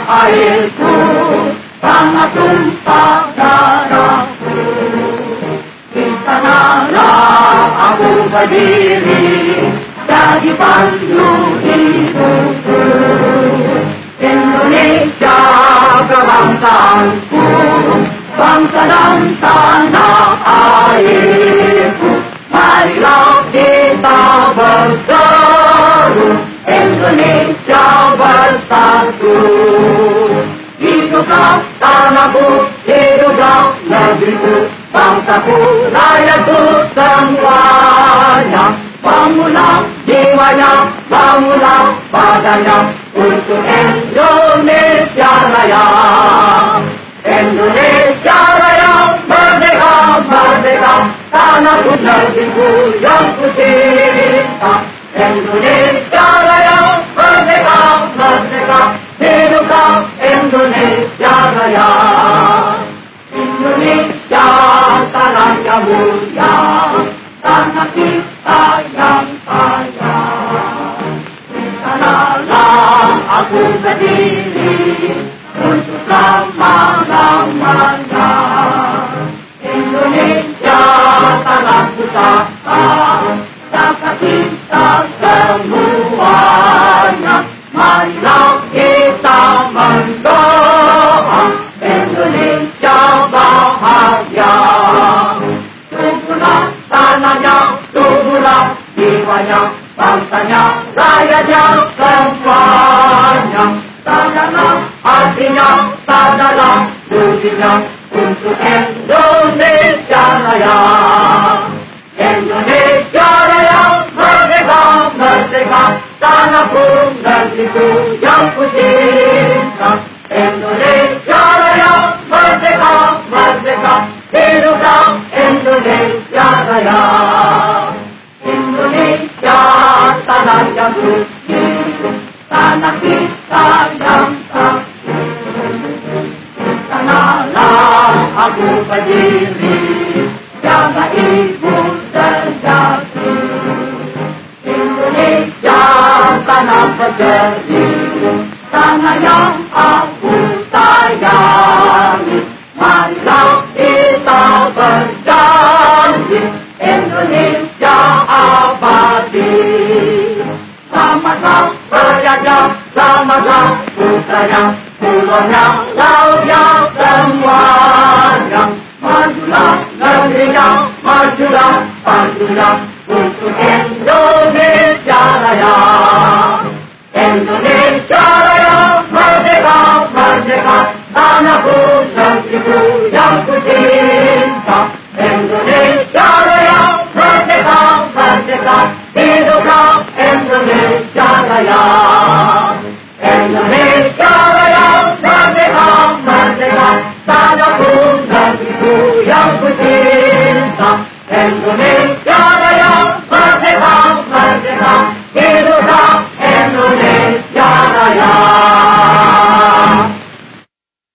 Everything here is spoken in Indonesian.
Airku, tanah tumpah darahku. Di sanalah aku berdiri, jadi pandu hidupku. Indonesia kebangsaanku, bangsa dan tanah airku. Marilah kita berseru, Indonesia bersatu. Hiduplah tanahku, hiduplah negeriku, bangsaku, rakyatku semuanya. Bangunlah jiwanya, bangunlah badannya, untuk Indonesia Raya. Indonesia Raya, merdeka, merdeka, tanahku, negeriku yang ku cinta. Indonesia Raya, merdeka, merdeka, hiduplah Indonesia Raya. Indonesia tanah yang mulia, tanah kita yang kaya. Di sanalah aku berdiri untuk selama-lamanya. Indonesia tanah pusaka, takkan kita semuanya. Marilah kita mendoa Indonesia bahagia. Tubuhlah tanahnya, tubuhlah jiwanya, bangsanya, rakyatnya semuanya. Sadarlah hatinya, sadarlah budinya, untuk Indonesia Raya. Indonesia Raya, merdeka, merdeka, tanahku, negeriku yang ku cinta. Indonesia Raya, merdeka, merdeka, hiduplah Indonesia Raya. Indonesia tanah yang suci, tanah kita yang sakti. Sanalah aku berdiri, jaga ibu sejati. Indonesia tanah berdiri, tanah yang aku sayangi. Marilah kita berjanji, Indonesia abadi. Selamatlah rakyatnya, selamatlah putranya, pulaunya, lautnya, semuanya. Majulah negerinya, majulah pandunya, untuk Indonesia Raya.